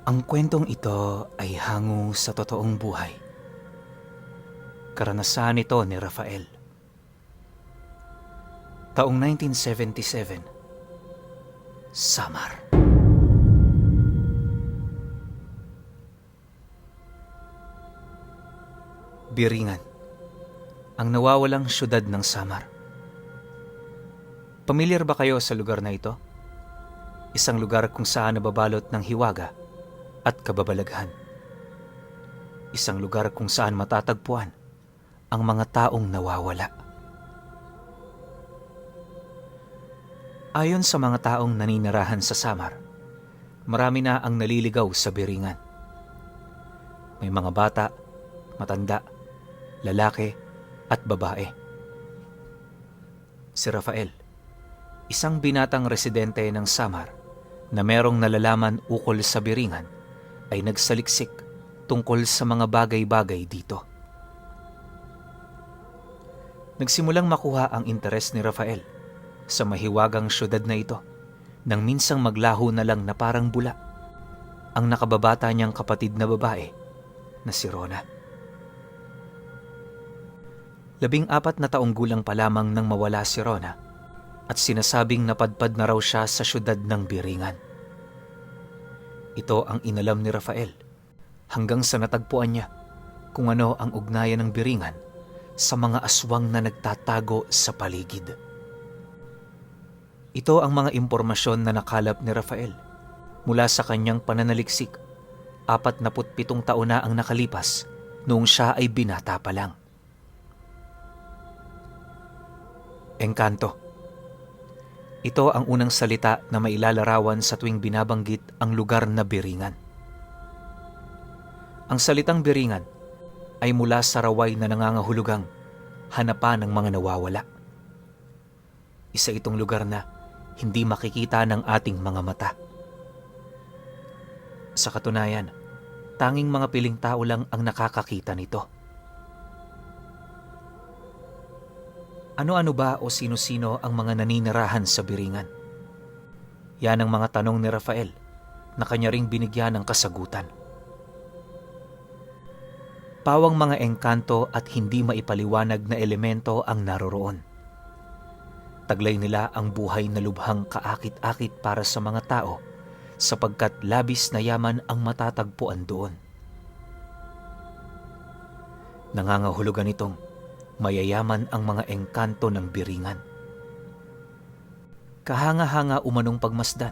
Ang kwentong ito ay hango sa totoong buhay. Karanasan ito ni Rafael. Taong 1977, Samar. Biringan, ang nawawalang syudad ng Samar. Pamilyar ba kayo sa lugar na ito? Isang lugar kung saan nababalot ng hiwaga at kababalaghan. Isang lugar kung saan matatagpuan ang mga taong nawawala. Ayon sa mga taong naninirahan sa Samar, marami na ang naliligaw sa Biringan. May mga bata, matanda, lalaki at babae. Si Rafael, isang binatang residente ng Samar na merong nalalaman ukol sa Biringan, ay nagsaliksik tungkol sa mga bagay-bagay dito. Nagsimulang makuha ang interes ni Rafael sa mahiwagang syudad na ito nang minsang maglaho na lang na parang bula ang nakababata niyang kapatid na babae na si Rona. 14 na taong gulang pa lamang nang mawala si Rona at sinasabing napadpad na raw siya sa syudad ng Biringan. Ito ang inalam ni Rafael hanggang sa natagpuan niya kung ano ang ugnayan ng Biringan sa mga aswang na nagtatago sa paligid. Ito ang mga impormasyon na nakalap ni Rafael mula sa kanyang pananaliksik. 47 taon na ang nakalipas noong siya ay binata pa lang. Engkanto. Ito ang unang salita na mailalarawan sa tuwing binabanggit ang lugar na Biringan. Ang salitang Biringan ay mula sa raway na nangangahulugang hanapan ng mga nawawala. Isa itong lugar na hindi makikita ng ating mga mata. Sa katunayan, tanging mga piling tao lang ang nakakakita nito. Ano-ano ba o sino-sino ang mga naninirahan sa Biringan? Yan ang mga tanong ni Rafael na kanya ring binigyan ng kasagutan. Pawang mga engkanto at hindi maipaliwanag na elemento ang naroroon. Taglay nila ang buhay na lubhang kaakit-akit para sa mga tao sapagkat labis na yaman ang matatagpuan doon. Nangangahulugan itong mayayaman ang mga engkanto ng Biringan. Kahanga-hanga umanong pagmasdan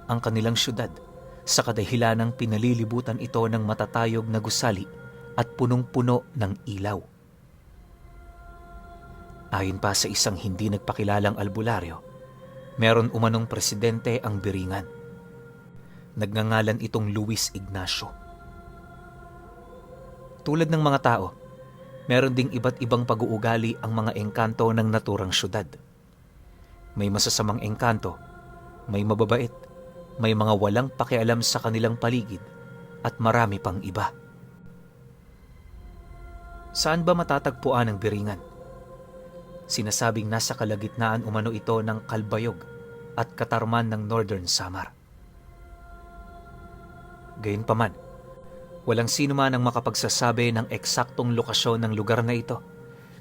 ang kanilang syudad sa kadahilanang pinalilibutan ito ng matatayog na gusali at punong-puno ng ilaw. Ayon pa sa isang hindi nagpakilalang albularyo, meron umanong presidente ang Biringan. Nagngangalan itong Luis Ignacio. Tulad ng mga tao, meron ding iba't ibang pag-uugali ang mga engkanto ng naturang syudad. May masasamang engkanto, may mababait, may mga walang pakialam sa kanilang paligid, at marami pang iba. Saan ba matatagpuan ang Biringan? Sinasabing nasa kalagitnaan umano ito ng Kalbayog at Katarman ng Northern Samar. Gayunpaman, walang sino man ang makapagsasabi ng eksaktong lokasyon ng lugar na ito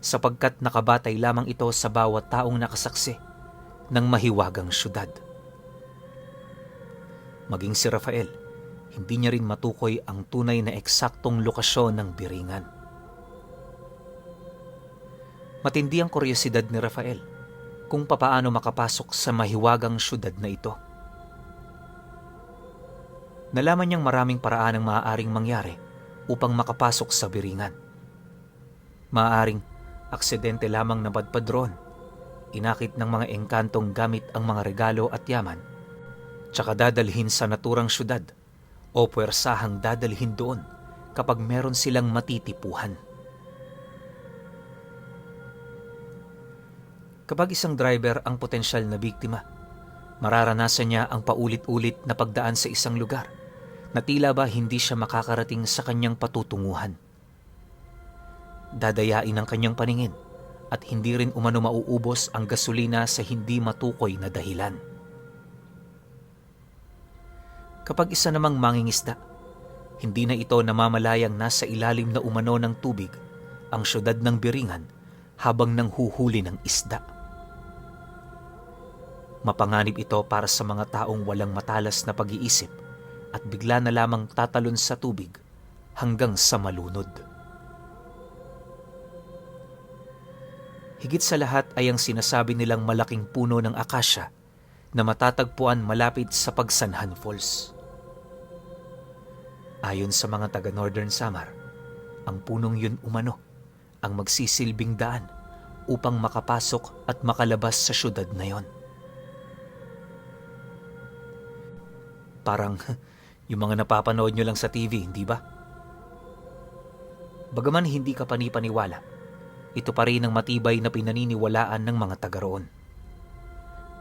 sapagkat nakabatay lamang ito sa bawat taong nakasaksi ng mahiwagang syudad. Maging si Rafael, hindi niya rin matukoy ang tunay na eksaktong lokasyon ng Biringan. Matindi ang kuryosidad ni Rafael kung papaano makapasok sa mahiwagang syudad na ito. Nalaman niyang maraming paraan ang maaaring mangyari upang makapasok sa Biringan. Maaaring aksidente lamang napadpad roon, inakit ng mga engkantong gamit ang mga regalo at yaman, tsaka dadalhin sa naturang syudad o puwersahang dadalhin doon kapag meron silang matitipuhan. Kapag isang driver ang potensyal na biktima, mararanasan niya ang paulit-ulit na pagdaan sa isang lugar na tila ba hindi siya makakarating sa kanyang patutunguhan. Dadayain ang kanyang paningin at hindi rin umano mauubos ang gasolina sa hindi matukoy na dahilan. Kapag isa namang mangingisda, hindi na ito namamalayang nasa ilalim na umano ng tubig ang syudad ng Biringan habang nanghuhuli ng isda. Mapanganib ito para sa mga taong walang matalas na pag-iisip at bigla na lamang tatalon sa tubig hanggang sa malunod. Higit sa lahat ay ang sinasabi nilang malaking puno ng akasya na matatagpuan malapit sa Pagsanhan Falls. Ayon sa mga taga Northern Samar, ang punong yun umano ang magsisilbing daan upang makapasok at makalabas sa syudad na yon. Parang yung mga napapanood nyo lang sa TV, hindi ba? Bagaman hindi ka panipaniwala, ito pa rin ang matibay na pinaniniwalaan ng mga taga roon.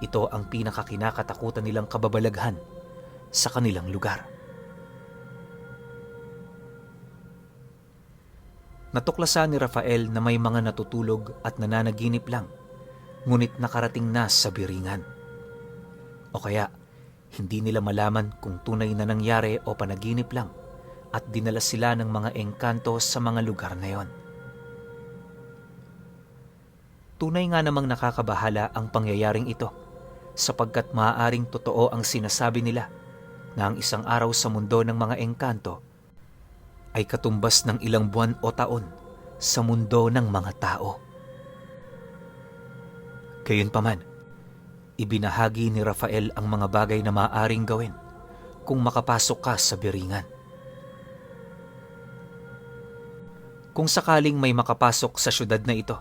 Ito ang pinakakinakatakutan nilang kababalaghan sa kanilang lugar. Natuklasan ni Rafael na may mga natutulog at nananaginip lang, ngunit nakarating na sa Biringan. O kaya, hindi nila malaman kung tunay na nangyari o panaginip lang at dinala sila ng mga engkanto sa mga lugar na yon. Tunay nga namang nakakabahala ang pangyayaring ito sapagkat maaaring totoo ang sinasabi nila na ang isang araw sa mundo ng mga engkanto ay katumbas ng ilang buwan o taon sa mundo ng mga tao. Gayunpaman, ibinahagi ni Rafael ang mga bagay na maaaring gawin kung makapasok ka sa Biringan. Kung sakaling may makapasok sa syudad na ito,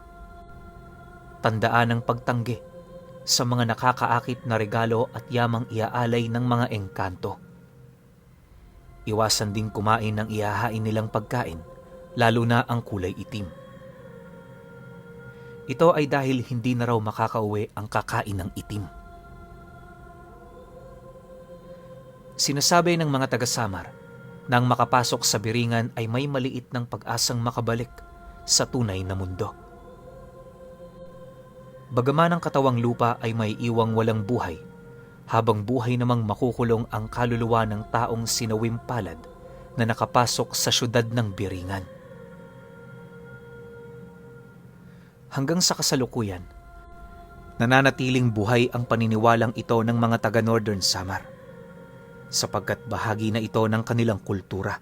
tandaan ang pagtanggi sa mga nakakaakit na regalo at yamang iaalay ng mga engkanto. Iwasan din kumain ng ihahain nilang pagkain, lalo na ang kulay itim. Ito ay dahil hindi na raw makakauwi ang kakain ng itim. Sinasabi ng mga taga-Samar na ang makapasok sa Biringan ay may maliit ng pag-asang makabalik sa tunay na mundo. Bagaman ang katawang lupa ay may iwang walang buhay, habang buhay namang makukulong ang kaluluwa ng taong sinawim palad na nakapasok sa syudad ng Biringan. Hanggang sa kasalukuyan, nananatiling buhay ang paniniwalang ito ng mga taga Northern Samar, sapagkat bahagi na ito ng kanilang kultura.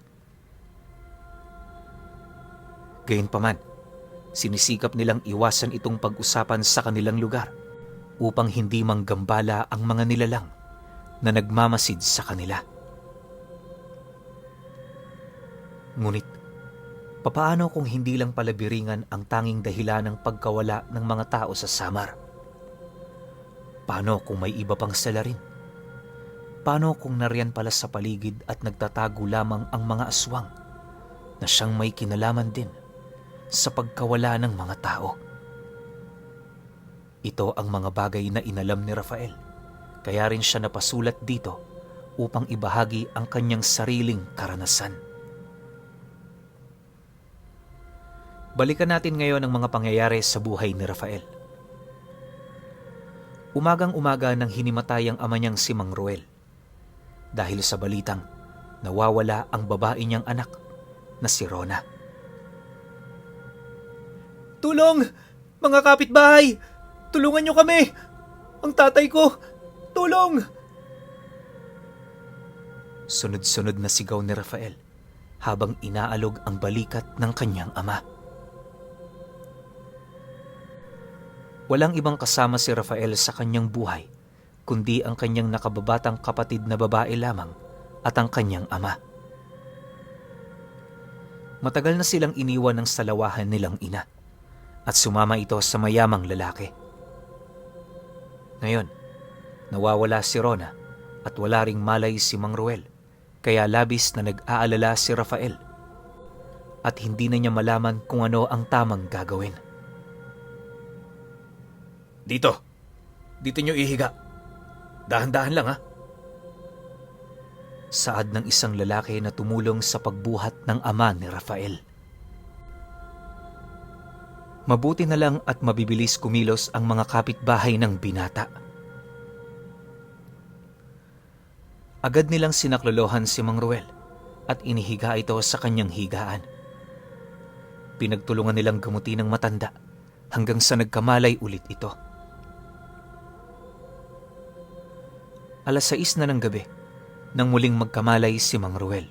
Gayunpaman, sinisikap nilang iwasan itong pag-usapan sa kanilang lugar upang hindi manggambala ang mga nilalang na nagmamasid sa kanila. Ngunit, papaano kung hindi lang pala Biringan ang tanging dahilan ng pagkawala ng mga tao sa Samar? Paano kung may iba pang salarin? Paano kung nariyan pala sa paligid at nagtatago lamang ang mga aswang na siyang may kinalaman din sa pagkawala ng mga tao? Ito ang mga bagay na inalam ni Rafael, kaya rin siya napasulat dito upang ibahagi ang kanyang sariling karanasan. Balikan natin ngayon ang mga pangyayari sa buhay ni Rafael. Umagang-umaga nang hinimatay ang ama niyang si Mang Ruel dahil sa balitang nawawala ang babae niyang anak na si Rona. "Tulong! Mga kapitbahay! Tulungan niyo kami! Ang tatay ko! Tulong!" Sunod-sunod na sigaw ni Rafael habang inaalog ang balikat ng kanyang ama. Walang ibang kasama si Rafael sa kanyang buhay kundi ang kanyang nakababatang kapatid na babae lamang at ang kanyang ama. Matagal na silang iniwan ng salawahan nilang ina at sumama ito sa mayamang lalaki. Ngayon, nawawala si Rona at wala ring malay si Mang Ruel, kaya labis na nag-aalala si Rafael at hindi na niya malaman kung ano ang tamang gagawin. Dito niyo ihiga. Dahan-dahan lang ha. Saad ng isang lalaki na tumulong sa pagbuhat ng ama ni Rafael. Mabuti na lang at mabibilis kumilos ang mga kapitbahay ng binata. Agad nilang sinaklolohan si Mang Ruel at inihiga ito sa kanyang higaan. Pinagtulungan nilang gamutin ng matanda hanggang sa nagkamalay ulit ito. 6:00 na ng gabi nang muling magkamalay si Mang Ruel.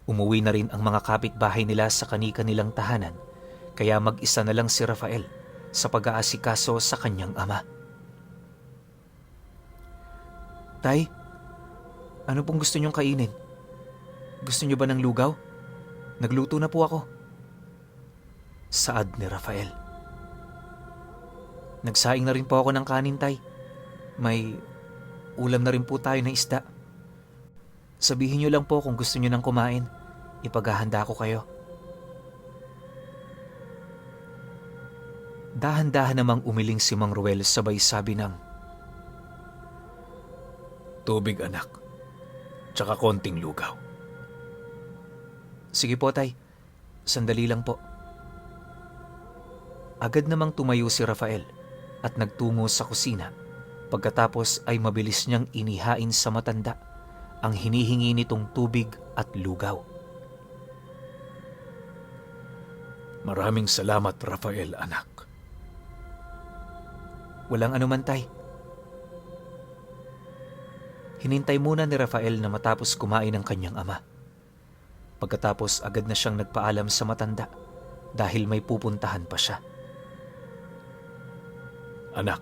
Umuwi na rin ang mga kapitbahay nila sa kani-kanilang tahanan, kaya mag-isa na lang si Rafael sa pag-aasikaso sa kanyang ama. Tay, ano pong gusto niyong kainin? Gusto niyo ba ng lugaw? Nagluto na po ako. Saad ni Rafael. Nagsaing na rin po ako ng kanin, Tay. May ulam na rin po tayo na isda. Sabihin niyo lang po kung gusto niyo nang kumain. Ipaghahanda ko kayo. Dahan-dahan namang umiling si Mang Ruel sabay sabi ng, "Tubig, anak. Tsaka konting lugaw." Sige po, Tay. Sandali lang po. Agad namang tumayo si Rafael at nagtungo sa kusina. Pagkatapos ay mabilis niyang inihain sa matanda ang hinihingi nitong tubig at lugaw. "Maraming salamat, Rafael, anak." Walang anuman, Tay. Hinintay muna ni Rafael na matapos kumain ang kanyang ama. Pagkatapos agad na siyang nagpaalam sa matanda dahil may pupuntahan pa siya. "Anak,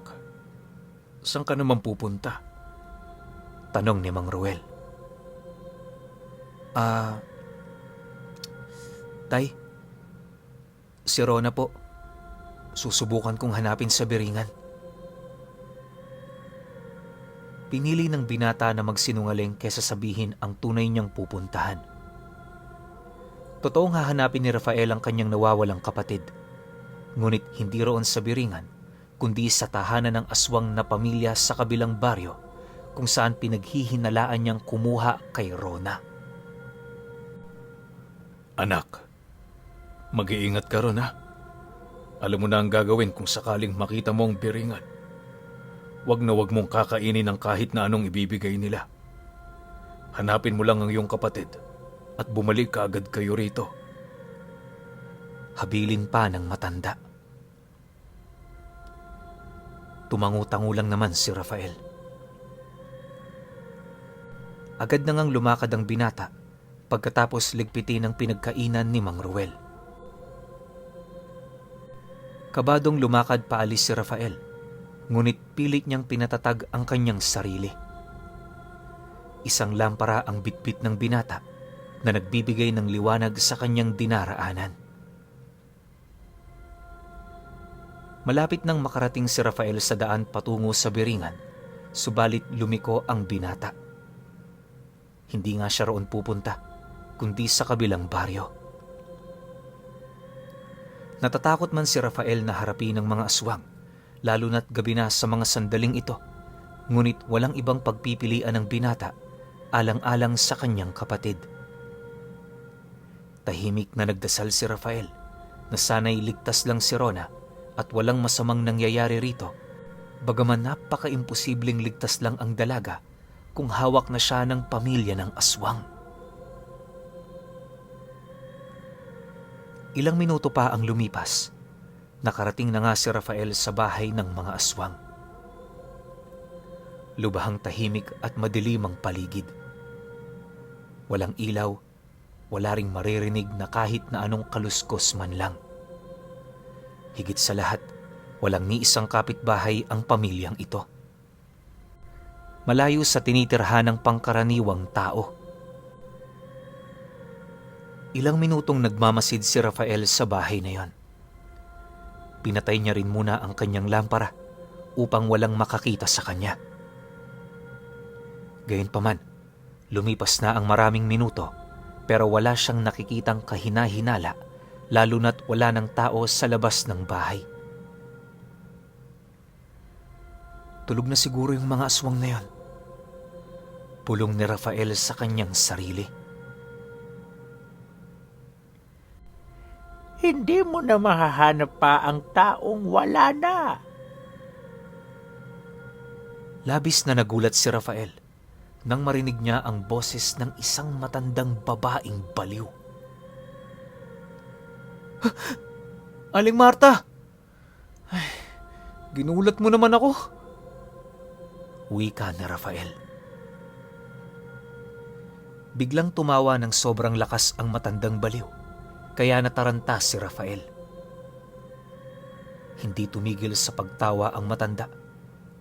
saan ka naman pupunta?" tanong ni Mang Ruel. Tay, si Rona po. Susubukan kong hanapin sa Biringan." Pinili ng binata na magsinungaling kaysa sabihin ang tunay niyang pupuntahan. Totoong hahanapin ni Rafael ang kanyang nawawalang kapatid. Ngunit hindi roon sa Biringan, kundi sa tahanan ng aswang na pamilya sa kabilang baryo kung saan pinaghihinalaan niyang kumuha kay Rona. "Anak, mag-iingat ka ron, ha? Alam mo na ang gagawin kung sakaling makita mo ang Biringan. Wag na wag mong kakainin ng kahit na anong ibibigay nila. Hanapin mo lang ang iyong kapatid at bumalik ka agad kayo rito." Habilin pa ng matanda. Tumangu-tangu lang naman si Rafael. Agad na ngang lumakad ang binata pagkatapos ligpitin ang pinagkainan ni Mang Ruel. Kabadong lumakad paalis si Rafael, ngunit pilit niyang pinatatag ang kanyang sarili. Isang lampara ang bitbit ng binata na nagbibigay ng liwanag sa kanyang dinaraanan. Malapit nang makarating si Rafael sa daan patungo sa Biringan, subalit lumiko ang binata. Hindi nga siya roon pupunta, kundi sa kabilang baryo. Natatakot man si Rafael na harapin ng mga aswang, lalo na't gabi na sa mga sandaling ito, ngunit walang ibang pagpipilian ng binata alang-alang sa kanyang kapatid. Tahimik na nagdasal si Rafael na sana'y ligtas lang si Rona at walang masamang nangyayari rito, bagaman napaka-imposibleng ligtas lang ang dalaga kung hawak na siya ng pamilya ng aswang. Ilang minuto pa ang lumipas. Nakarating na nga si Rafael sa bahay ng mga aswang. Lubhang tahimik at madilim ang paligid. Walang ilaw, wala ring maririnig na kahit na anong kaluskos man lang. Higit sa lahat, walang ni isang kapitbahay ang pamilyang ito. Malayo sa tinitirhan ng pangkaraniwang tao. Ilang minutong nagmamasid si Rafael sa bahay na yon. Pinatay niya rin muna ang kanyang lampara upang walang makakita sa kanya. Gayunpaman, lumipas na ang maraming minuto pero wala siyang nakikitang kahina-hinala, lalo na't wala ng tao sa labas ng bahay. Tulog na siguro yung mga aswang na yon. Pulong ni Rafael sa kanyang sarili. Hindi mo na mahahanap pa ang taong wala na. Labis na nagulat si Rafael nang marinig niya ang boses ng isang matandang babaeng baliw. Aling Marta! Ay, ginulat mo naman ako. Wika ni Rafael. Biglang tumawa ng sobrang lakas ang matandang baliw, kaya nataranta si Rafael. Hindi tumigil sa pagtawa ang matanda,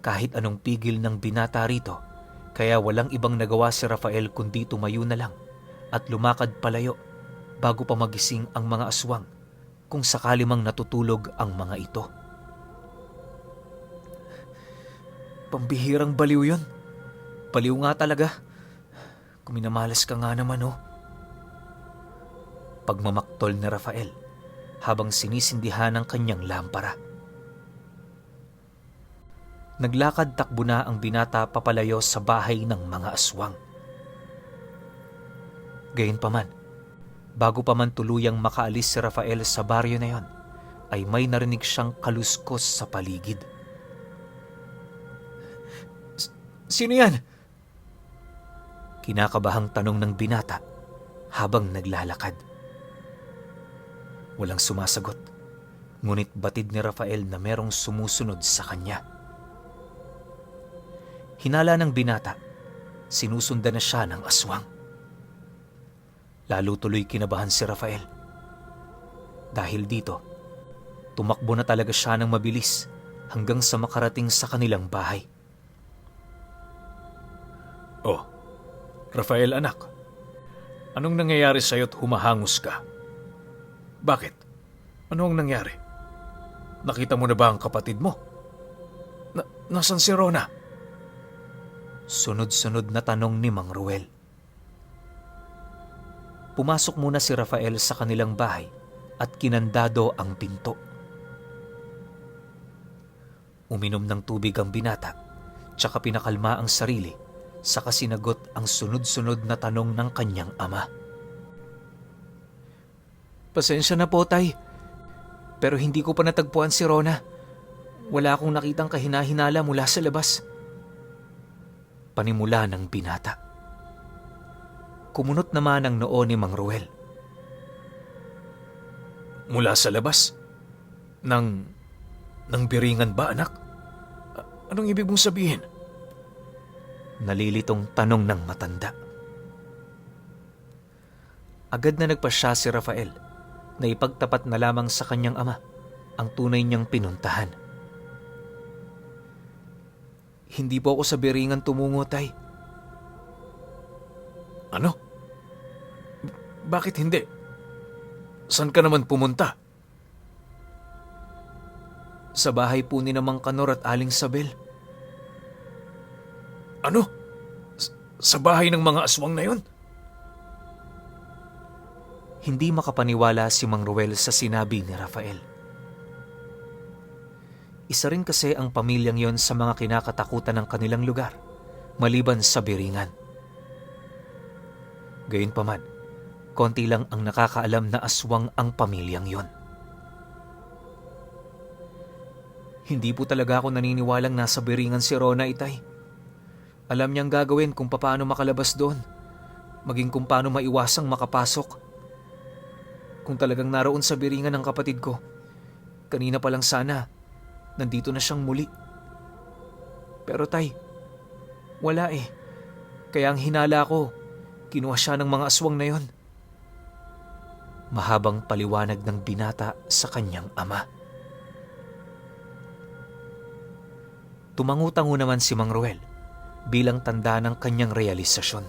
kahit anong pigil ng binata rito, kaya walang ibang nagawa si Rafael kundi tumayo na lang at lumakad palayo bago pa magising ang mga aswang kung sakali mang natutulog ang mga ito. Pambihirang baliw yun. Baliw nga talaga. Kuminamalas ka nga naman, oh. Pagmamaktol ni Rafael habang sinisindihan ang kanyang lampara. Naglakad takbo na ang binata papalayo sa bahay ng mga aswang. Gayunpaman, bago pa man tuluyang makaalis si Rafael sa baryo na yon, ay may narinig siyang kaluskos sa paligid. Sino yan? Kinakabahang tanong ng binata habang naglalakad. Walang sumasagot, ngunit batid ni Rafael na merong sumusunod sa kanya. Hinala ng binata, sinusundan na siya ng aswang. Lalo tuloy kinabahan si Rafael. Dahil dito, tumakbo na talaga siya ng mabilis hanggang sa makarating sa kanilang bahay. Oh, Rafael anak, anong nangyayari sa'yo't humahangos ka? Bakit? Ano ang nangyari? Nakita mo na ba ang kapatid mo? Nasaan si Rona? Sunod-sunod na tanong ni Mang Ruel. Pumasok muna si Rafael sa kanilang bahay at kinandado ang pinto. Uminom ng tubig ang binata, tsaka pinakalma ang sarili, saka sinagot ang sunod-sunod na tanong ng kanyang ama. Pasensya na po, tay. Pero hindi ko pa natagpuan si Rona. Wala akong nakitang kahina-hinala mula sa labas. Panimula ng binata. Kumunot naman ang noo ni Mang Ruel. Mula sa labas? Nang biringan ba, anak? Anong ibig mong sabihin? Nalilitong tanong ng matanda. Agad na nagpasya si Rafael na ipagtapat na lamang sa kanyang ama ang tunay niyang pinuntahan. Hindi po ako sa biringan tumungo, tay. Ano? Bakit hindi? Saan ka naman pumunta? Sa bahay po ni Mang Kanor at Aling Sabel. Ano? Sa bahay ng mga aswang na yon? Hindi makapaniwala si Mang Ruel sa sinabi ni Rafael. Isa rin kasi ang pamilyang yon sa mga kinakatakutan ng kanilang lugar, maliban sa biringan. Gayunpaman, konti lang ang nakakaalam na aswang ang pamilyang yon. Hindi po talaga ako naniniwalang nasa biringan si Rona, itay. Alam niyang gagawin kung paano makalabas doon, maging kung paano maiwasang makapasok. Kung talagang naroon sa biringan ng kapatid ko, kanina pa lang sana, nandito na siyang muli. Pero tay, wala eh. Kaya ang hinala ko, kinuha siya ng mga aswang na yon. Mahabang paliwanag ng binata sa kanyang ama. Tumangu-tango naman si Mang Ruel bilang tanda ng kanyang realisasyon.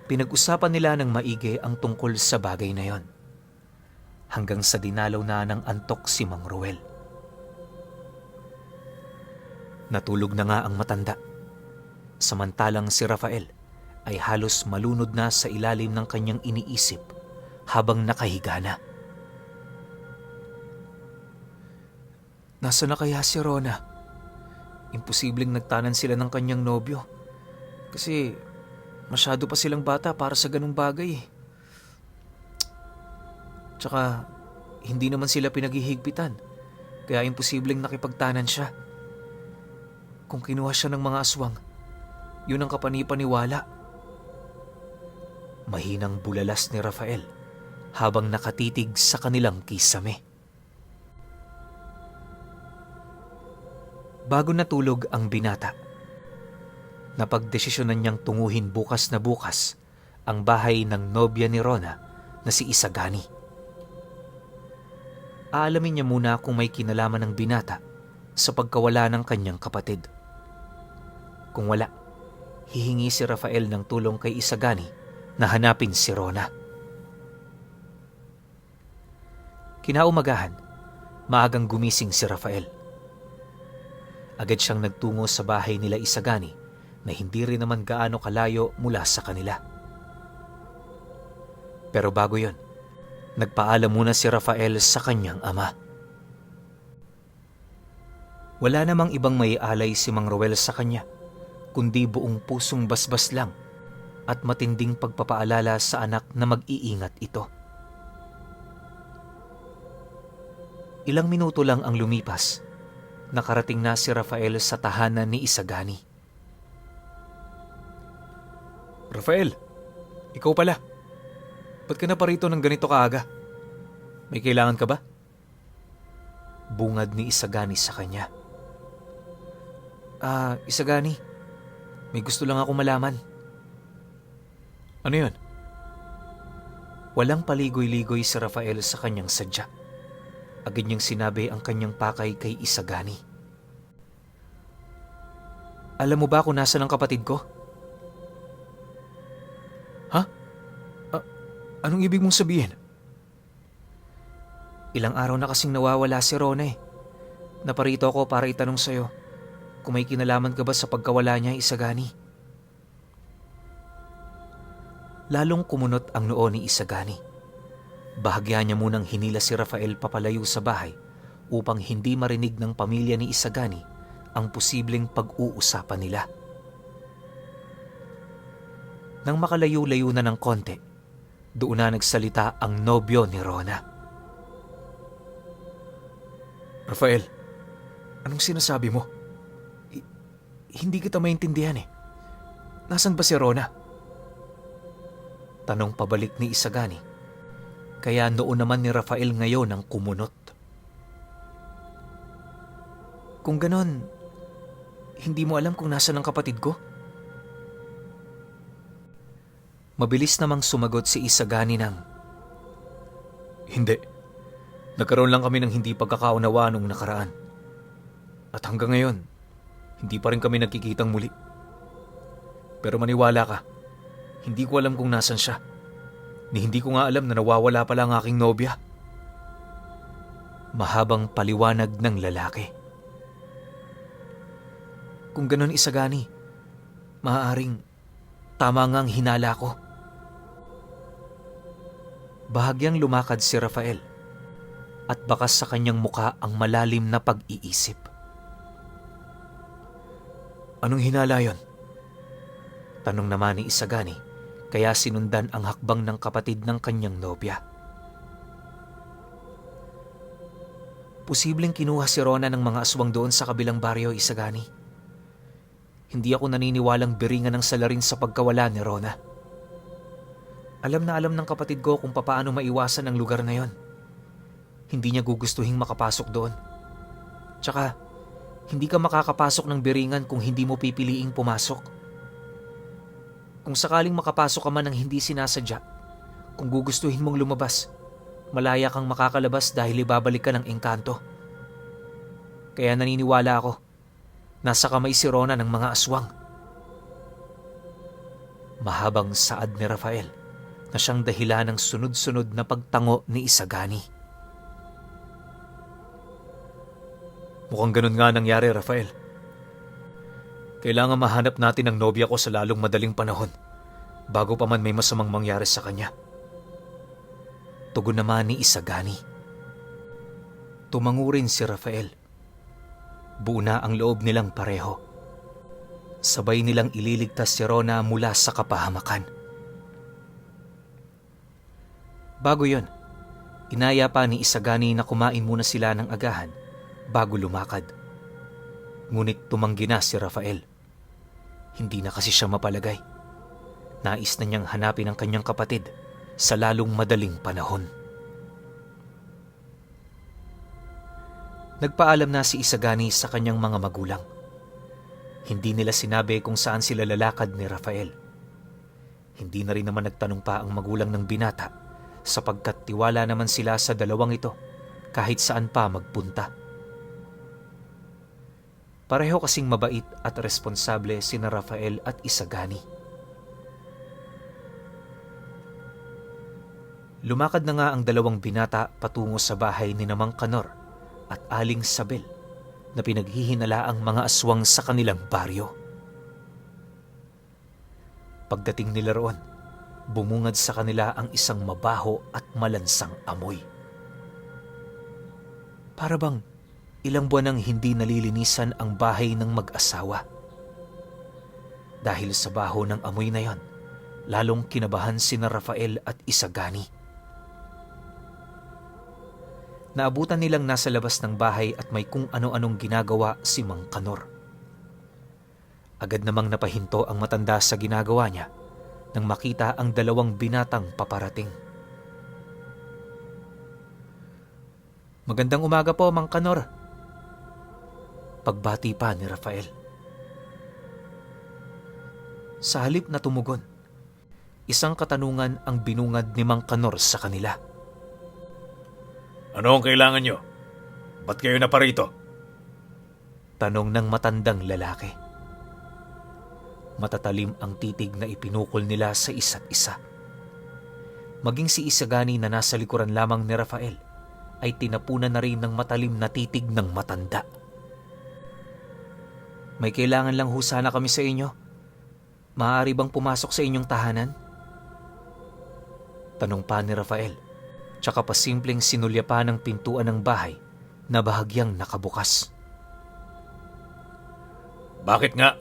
Pinag-usapan nila ng maigi ang tungkol sa bagay na yon, hanggang sa dinalaw na ng antok si Mang Ruel. Natulog na nga ang matanda, samantalang si Rafael ay halos malunod na sa ilalim ng kanyang iniisip habang nakahiga na. Nasaan na kaya si Rona? Imposibleng nagtanan sila ng kanyang nobyo. Kasi masyado pa silang bata para sa ganung bagay. Tsaka hindi naman sila pinaghihigpitan. Kaya imposibleng nakipagtanan siya. Kung kinuha siya ng mga aswang, Yun ang kapanipaniwala. Mahinang bulalas ni Rafael habang nakatitig sa kanilang kisame. Bago natulog ang binata, napagdesisyonan niyang tunguhin bukas na bukas ang bahay ng nobya ni Rona na si Isagani. Aalamin niya muna kung may kinalaman ng binata sa pagkawala ng kanyang kapatid. Kung wala, hihingi si Rafael ng tulong kay Isagani na hanapin si Rona. Kinaumagahan, maagang gumising si Rafael. Agad siyang nagtungo sa bahay nila Isagani na hindi rin naman gaano kalayo mula sa kanila. Pero bago yon, nagpaalam muna si Rafael sa kanyang ama. Wala namang ibang may alay si Mang Roel sa kanya, kundi buong pusong basbas lang at matinding pagpapaalala sa anak na mag-iingat ito. Ilang minuto lang ang lumipas, nakarating na si Rafael sa tahanan ni Isagani. Rafael, ikaw pala. Ba't ka na pa rito ng ganito kaaga? May kailangan ka ba? Bungad ni Isagani sa kanya. Isagani, may gusto lang ako malaman. Ano yun? Walang paligoy-ligoy si Rafael sa kanyang sadya. Agad niyang sinabi ang kanyang pakay kay Isagani. Alam mo ba kung nasaan ang kapatid ko? Ha? Anong ibig mong sabihin? Ilang araw na kasing nawawala si Rona eh. Naparito ako para itanong sa'yo kung may kinalaman ka ba sa pagkawala niya, Isagani. Lalong kumunot ang noo ni Isagani. Bahagya niya munang hinila si Rafael papalayo sa bahay upang hindi marinig ng pamilya ni Isagani ang posibleng pag-uusapan nila. Nang makalayo-layo na ng konti, doon na nagsalita ang nobyo ni Rona. Rafael, anong sinasabi mo? Hindi kita maintindihan eh. Nasaan ba si Rona? Tanong pabalik ni Isagani. Kaya noon naman ni Rafael ngayon ang kumunot. Kung ganon, hindi mo alam kung nasaan ang kapatid ko? Mabilis namang sumagot si Isagani ng, Hindi. Nagkaroon lang kami ng hindi pagkakaunawa nung nakaraan. At hanggang ngayon, hindi pa rin kami nagkikitang muli. Pero maniwala ka, hindi ko alam kung nasan siya. Ni hindi ko nga alam na nawawala pala ang aking nobya. Mahabang paliwanag ng lalaki. Kung ganon, Isagani, maaaring tama nga ang hinala ko. Bahagyang lumakad si Rafael at bakas sa kanyang muka ang malalim na pag-iisip. Anong hinala yon? Tanong naman ni Isagani, kaya sinundan ang hakbang ng kapatid ng kanyang nobya. Posibleng kinuha si Rona ng mga aswang doon sa kabilang baryo, Isagani. Hindi ako naniniwalang biringan ng salarin sa pagkawala ni Rona. Alam na alam ng kapatid ko kung papaano maiwasan ang lugar na yon. Hindi niya gugustuhing makapasok doon. Tsaka, hindi ka makakapasok ng biringan kung hindi mo pipiliing pumasok. Kung sakaling makapasok ka man ng hindi sinasadya, kung gugustuhin mong lumabas, malaya kang makakalabas dahil ibabalik ka ng engkanto. Kaya naniniwala ako, nasa kamay si Rona ng mga aswang. Mahabang saad ni Rafael na siyang dahilan ng sunod-sunod na pagtango ni Isagani. Mukhang ganun nga nangyari, Rafael. Kailangan mahanap natin ang nobya ko sa lalong madaling panahon bago pa man may masamang mangyari sa kanya. Tugon naman ni Isagani. Tumango rin si Rafael. Buo na ang loob nilang pareho. Sabay nilang ililigtas si Rona mula sa kapahamakan. Bago yon, inaya pa ni Isagani na kumain muna sila ng agahan bago lumakad. Ngunit tumanggi na si Rafael. Hindi na kasi siya mapalagay. Nais na niyang hanapin ang kanyang kapatid sa lalong madaling panahon. Nagpaalam na si Isagani sa kanyang mga magulang. Hindi nila sinabi kung saan sila lalakad ni Rafael. Hindi na rin naman nagtanong pa ang magulang ng binata sapagkat tiwala naman sila sa dalawang ito kahit saan pa magpunta. Pareho kasing mabait at responsable sina Rafael at Isagani. Lumakad na nga ang dalawang binata patungo sa bahay ni Mang Kanor at Aling Sabel na pinaghihinala ang mga aswang sa kanilang baryo. Pagdating nila roon, bumungad sa kanila ang isang mabaho at malansang amoy. Para bang ilang buwan nang hindi nalilinisan ang bahay ng mag-asawa. Dahil sa baho ng amoy na yon, lalong kinabahan sina Rafael at Isagani. Naabutan nilang nasa labas ng bahay at may kung ano-anong ginagawa si Mang Kanor. Agad namang napahinto ang matanda sa ginagawa niya nang makita ang dalawang binatang paparating. "Magandang umaga po, Mang Kanor." Pagbati pa ni Rafael. Sa halip na tumugon, isang katanungan ang binungad ni Mang Kanor sa kanila. "Ano ang kailangan nyo? Ba't kayo naparito?" Tanong ng matandang lalaki. Matatalim ang titig na ipinukol nila sa isa't isa. Maging si Isagani na nasa likuran lamang ni Rafael ay tinapunan na rin ng matalim na titig ng matanda. "May kailangan lang ho sana kami sa inyo. Maaari bang pumasok sa inyong tahanan?" Tanong pa ni Rafael. Tsaka pasimpleng sinulya pa ng pintuan ng bahay na bahagyang nakabukas. "Bakit nga?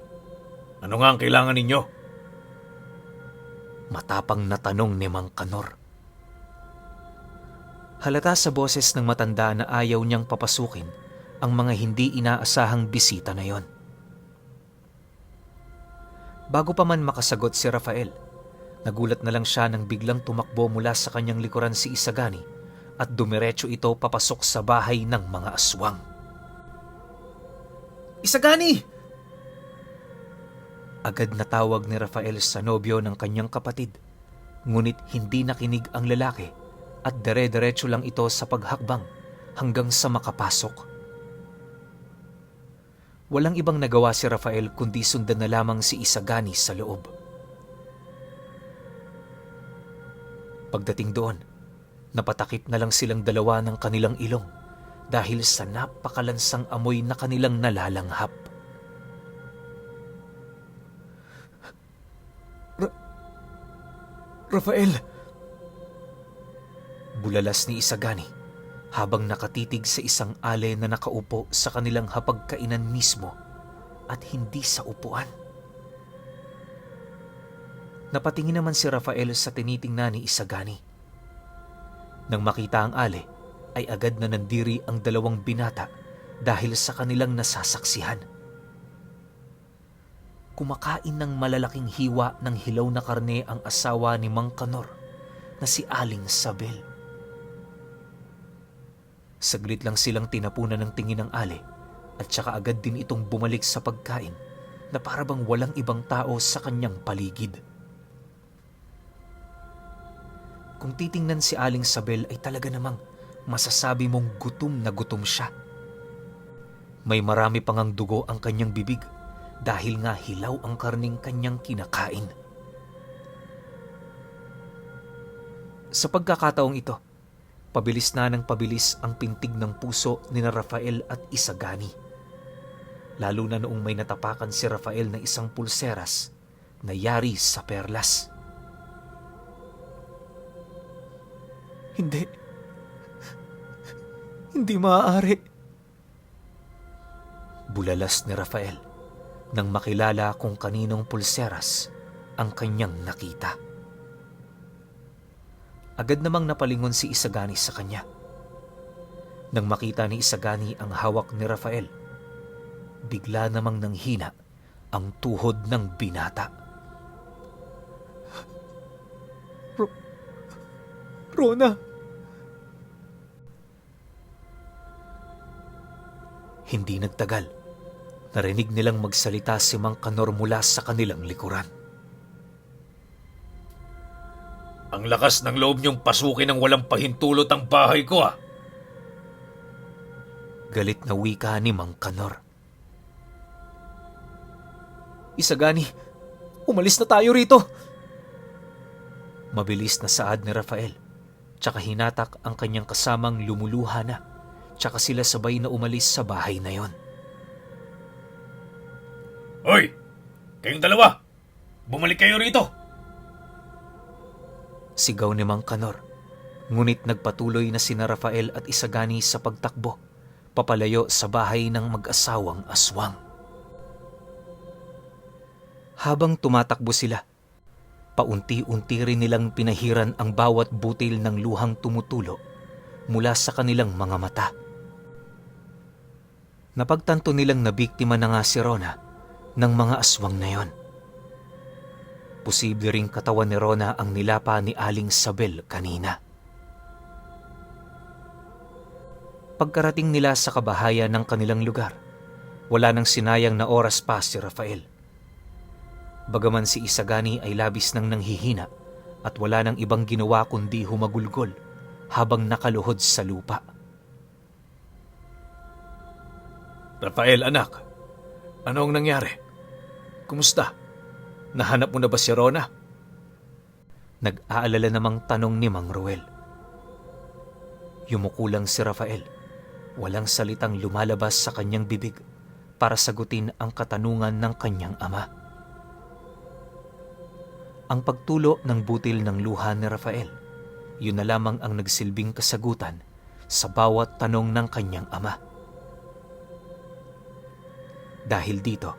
Ano nga ang kailangan ninyo?" Matapang na tanong ni Mang Kanor. Halata sa boses ng matanda na ayaw niyang papasukin ang mga hindi inaasahang bisita na yon. Bago pa man makasagot si Rafael, nagulat na lang siya nang biglang tumakbo mula sa kanyang likuran si Isagani at dumiretso ito papasok sa bahay ng mga aswang. "Isagani!" Agad natawag ni Rafael sa nobyo ng kanyang kapatid, ngunit hindi nakinig ang lalaki at dire-diretso lang ito sa paghakbang hanggang sa makapasok. Walang ibang nagawa si Rafael kundi sundan na lamang si Isagani sa loob. Pagdating doon, napatakip na lang silang dalawa ng kanilang ilong dahil sa napakalansang amoy na kanilang nalalanghap. "Rafael!" Bulalas ni Isagani habang nakatitig sa isang ale na nakaupo sa kanilang hapagkainan mismo at hindi sa upuan. Napatingin naman si Rafael sa tinitingnan ni Isagani. Nang makita ang ale, ay agad na nandiri ang dalawang binata dahil sa kanilang nasasaksihan. Kumakain ng malalaking hiwa ng hilaw na karne ang asawa ni Mang Kanor na si Aling Sabel. Saglit lang silang tinapunan ng tingin ng ale at saka agad din itong bumalik sa pagkain na parabang walang ibang tao sa kanyang paligid. Kung titingnan si Aling Sabel ay talaga namang masasabi mong gutom na gutom siya. May marami pang ang dugo ang kanyang bibig dahil nga hilaw ang karning kanyang kinakain. Sa pagkakataong ito, pabilis na ng pabilis ang pintig ng puso ni Rafael at Isagani. Lalo na noong may natapakan si Rafael na isang pulseras na yari sa perlas. Hindi maaari. Bulalas ni Rafael nang makilala kung kaninong pulseras ang kanyang nakita. Agad namang napalingon si Isagani sa kanya. Nang makita ni Isagani ang hawak ni Rafael, bigla namang nanghina ang tuhod ng binata. Rona! Hindi nagtagal, narinig nilang magsalita si Mang Kanor mula sa kanilang likuran. Ang lakas ng loob niyong pasukin ng walang pahintulot ang bahay ko ah. Galit na wika ni Mang Kanor. Isagani, umalis na tayo rito! Mabilis na saad ni Rafael, tsaka hinatak ang kanyang kasamang lumuluha na, tsaka sila sabay na umalis sa bahay na yon. Hoy! Kayong dalawa! Bumalik kayo rito! Sigaw ni Mang Kanor, ngunit nagpatuloy na sina Rafael at Isagani sa pagtakbo, papalayo sa bahay ng mag-asawang aswang. Habang tumatakbo sila, paunti-unti rin nilang pinahiran ang bawat butil ng luhang tumutulo mula sa kanilang mga mata. Napagtanto nilang nabiktima na nga si Rona ng mga aswang na yon. Posible ring katawan ni Rona ang nilapa ni Aling Sabel kanina. Pagkarating nila sa kabahayan ng kanilang lugar, wala nang sinayang na oras pa si Rafael. Bagaman si Isagani ay labis nang nanghihina at wala nang ibang ginawa kundi humagulgol habang nakaluhod sa lupa. Rafael, anak. Ano ang nangyari? Kumusta? Nahanap mo na ba si Rona? Nag-aalala namang tanong ni Mang Ruel. Yumuko lang si Rafael. Walang salitang lumalabas sa kanyang bibig para sagutin ang katanungan ng kanyang ama. Ang pagtulo ng butil ng luha ni Rafael, yun na lamang ang nagsilbing kasagutan sa bawat tanong ng kanyang ama. Dahil dito,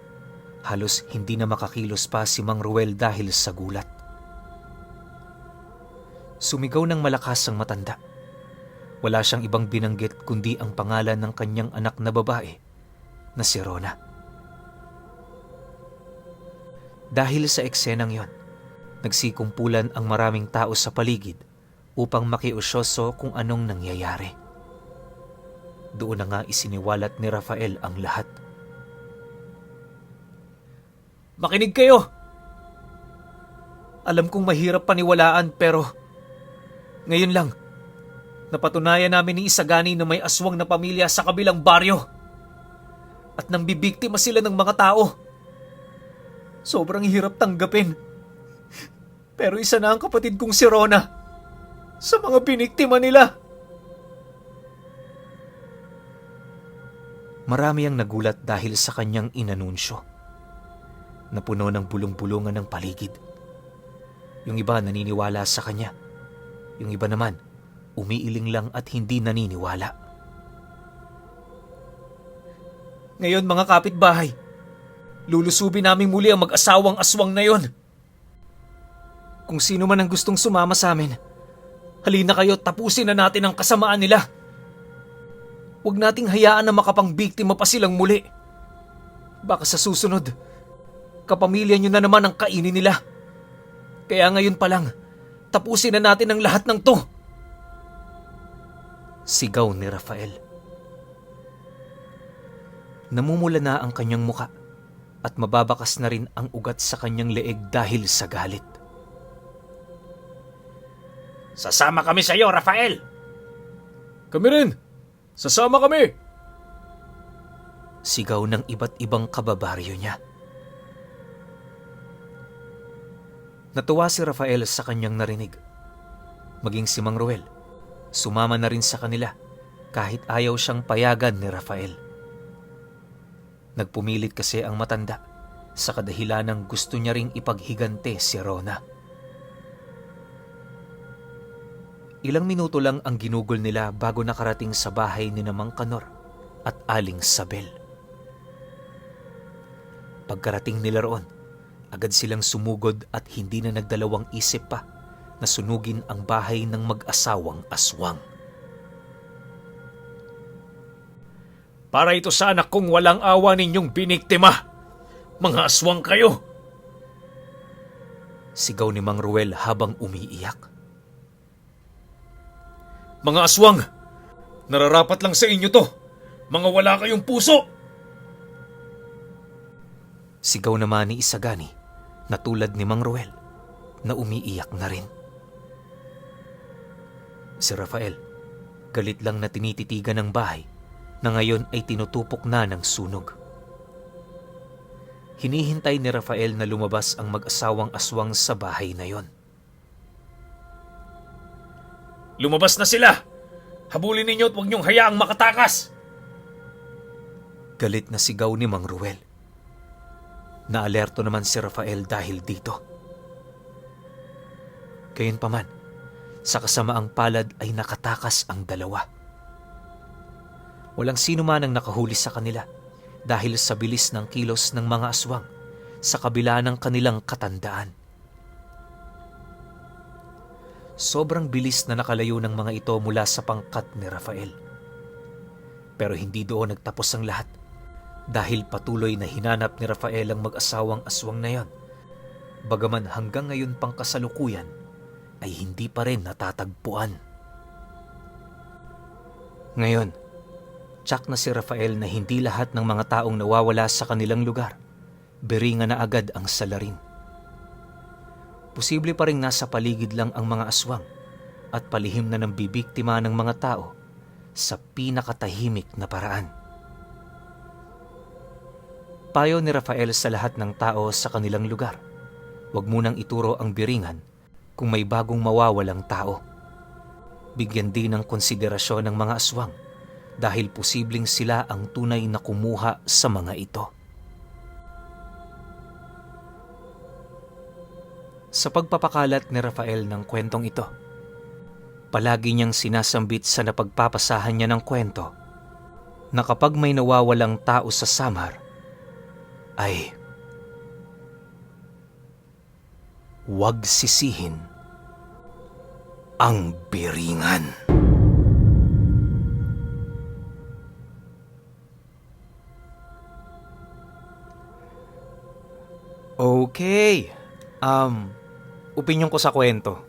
halos hindi na makakilos pa si Mang Ruel dahil sa gulat. Sumigaw ng malakas ang matanda. Wala siyang ibang binanggit kundi ang pangalan ng kanyang anak na babae na si Rona. Dahil sa eksenang yon, nagsikumpulan ang maraming tao sa paligid upang makiusyoso kung anong nangyayari. Doon na nga isiniwalat ni Rafael ang lahat. Makinig kayo! Alam kong mahirap paniwalaan pero ngayon lang, napatunayan namin ni Isagani na may aswang na pamilya sa kabilang baryo at nang bibiktima sila ng mga tao. Sobrang hirap tanggapin. Pero isa na ang kapatid kong si Rona sa mga biniktima nila. Marami ang nagulat dahil sa kanyang inanunsyo. Napuno ng bulong-bulungan ng paligid. Yung iba naniniwala sa kanya. Yung iba naman, umiiling lang at hindi naniniwala. Ngayon mga kapitbahay, lulusubin namin muli ang mag-asawang aswang na yon. Kung sino man ang gustong sumama sa amin, halina kayo, tapusin na natin ang kasamaan nila. Huwag nating hayaan na makapangbiktima pa silang muli. Baka sa susunod, kapamilya nyo na naman ang kainin nila. Kaya ngayon pa lang, tapusin na natin ang lahat ng to. Sigaw ni Rafael. Namumula na ang kanyang muka at mababakas na rin ang ugat sa kanyang leeg dahil sa galit. Sasama kami sa iyo, Rafael! Kami rin! Sasama kami! Sigaw ng iba't ibang kababaryo niya. Natuwa si Rafael sa kanyang narinig. Maging si Mang Ruel, sumama na rin sa kanila kahit ayaw siyang payagan ni Rafael. Nagpumilit kasi ang matanda sa kadahilanang gusto niya ring ipaghigante si Rona. Ilang minuto lang ang ginugol nila bago nakarating sa bahay ni Mang Kanor at Aling Sabel. Pagkarating nila roon, agad silang sumugod at hindi na nagdalawang isip pa na sunugin ang bahay ng mag-asawang aswang. Para ito sa anak kong walang awa ninyong biniktima. Mga aswang kayo! Sigaw ni Mang Ruel habang umiiyak. Mga aswang! Nararapat lang sa inyo to! Mga wala kayong puso! Sigaw naman ni Isagani na tulad ni Mang Ruel na umiiyak na rin. Si Rafael, galit lang na tinititigan ng bahay na ngayon ay tinutupok na ng sunog. Hinihintay ni Rafael na lumabas ang mag-asawang aswang sa bahay na yon. Lumabas na sila! Habulin ninyo at huwag niyong hayaang makatakas! Galit na sigaw ni Mang Ruel. Naalerto naman si Rafael dahil dito. Gayunpaman, sa kasamaang palad ay nakatakas ang dalawa. Walang sino man ang nakahuli sa kanila dahil sa bilis ng kilos ng mga aswang sa kabila ng kanilang katandaan. Sobrang bilis na nakalayo ng mga ito mula sa pangkat ni Rafael. Pero hindi doon nagtapos ang lahat dahil patuloy na hinanap ni Rafael ang mag-asawang aswang na yon. Bagaman hanggang ngayon pang kasalukuyan ay hindi pa rin natatagpuan. Ngayon, tsak na si Rafael na hindi lahat ng mga taong nawawala sa kanilang lugar, beringan na agad ang salarin. Posible pa rin nasa paligid lang ang mga aswang at palihim na ng bibiktima ng mga tao sa pinakatahimik na paraan. Payo ni Rafael sa lahat ng tao sa kanilang lugar, huwag munang ituro ang biringan kung may bagong mawawalang tao. Bigyan din ng konsiderasyon ng mga aswang dahil posibleng sila ang tunay na kumuha sa mga ito. Sa pagpapakalat ni Rafael ng kwentong ito, palagi niyang sinasambit sa napagpapasahan niya ng kwento na kapag may nawawalang tao sa Samar, ay huwag sisihin ang biringan. Okay. Opinyon ko sa kwento.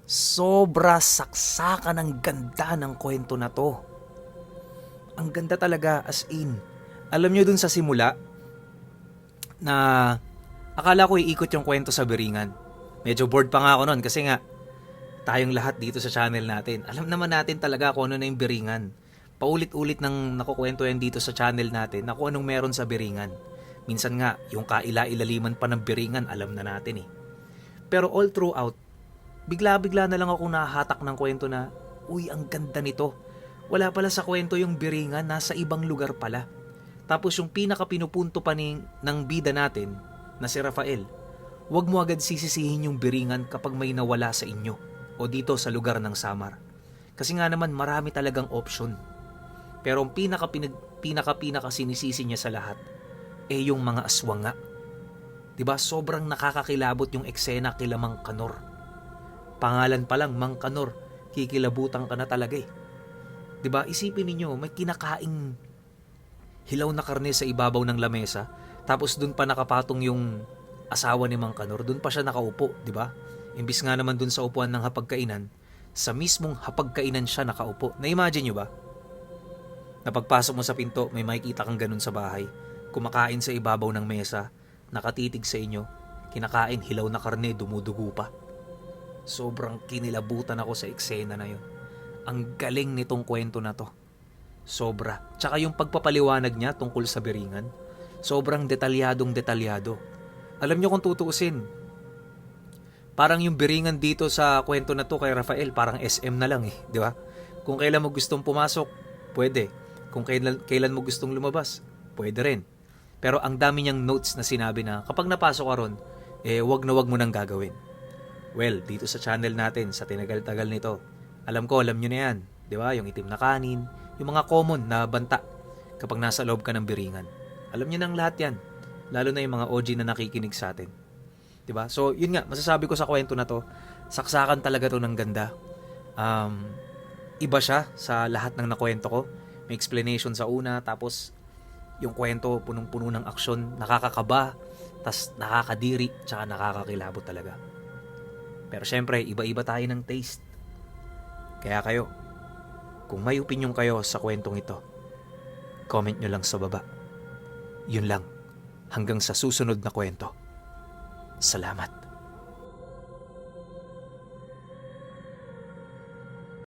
Sobra saksakan ng ganda ng kwento na to. Ang ganda talaga, as in. Alam nyo dun sa simula, na akala ko iikot yung kwento sa biringan. Medyo bored pa nga ako nun kasi nga tayong lahat dito sa channel natin. Alam naman natin talaga kung ano na yung biringan. Paulit-ulit nang nakukwento yan dito sa channel natin na kung anong meron sa biringan. Minsan nga, yung kaila-ilaliman pa ng biringan, alam na natin eh. Pero all throughout, bigla-bigla na lang ako nahahatak ng kwento na, uy, ang ganda nito. Wala pala sa kwento yung biringan, nasa ibang lugar pala. Tapos yung pinaka-pinupunto pa ng bida natin, na si Rafael, huwag mo agad sisisihin yung biringan kapag may nawala sa inyo o dito sa lugar ng Samar. Kasi nga naman marami talagang option. Pero ang pinaka sinisisi niya sa lahat, yung mga aswang nga. Diba? Sobrang nakakakilabot yung eksena kila Mang Kanor. Pangalan pa lang, Mang Kanor, kikilabutan ka na talaga eh. Diba? Isipin ninyo, may kinakaing hilaw na karne sa ibabaw ng lamesa, tapos dun pa nakapatong yung asawa ni Mang Kanor, dun pa siya nakaupo, diba? Imbis nga naman dun sa upuan ng hapagkainan, sa mismong hapagkainan siya nakaupo. Na-imagine nyo ba? Na pagpasok mo sa pinto, may makikita kang ganun sa bahay. Kumakain sa ibabaw ng mesa, nakatitig sa inyo, kinakain hilaw na karne, dumudugo pa. Sobrang kinilabutan ako sa eksena na yun. Ang galing nitong kwento na to. Sobra. Tsaka yung pagpapaliwanag niya tungkol sa biringan, sobrang detalyadong detalyado. Alam nyo kung tutuusin, parang yung biringan dito sa kwento na to kay Rafael, parang SM na lang eh, di ba? Kung kailan mo gustong pumasok, pwede. Kung kailan mo gustong lumabas, pwede rin. Pero ang dami niyang notes na sinabi na kapag napasok ka ron, wag mo nang gagawin. Well, dito sa channel natin, sa tinagal-tagal nito, alam nyo na yan. Di ba? Yung itim na kanin, yung mga common na banta kapag nasa loob ka ng biringan. Alam nyo nang lahat yan. Lalo na yung mga OG na nakikinig sa atin. Di ba? So, yun nga, masasabi ko sa kwento na to, saksakan talaga to ng ganda. Iba siya sa lahat ng nakwento ko. May explanation sa una, tapos Yung kwento punong-puno ng aksyon, nakakakaba, tas nakakadiri, tsaka nakakakilabot talaga. Pero syempre, iba-iba tayo ng taste. Kaya kayo, kung may opinion kayo sa kwentong ito, comment nyo lang sa baba. Yun lang. Hanggang sa susunod na kwento. Salamat.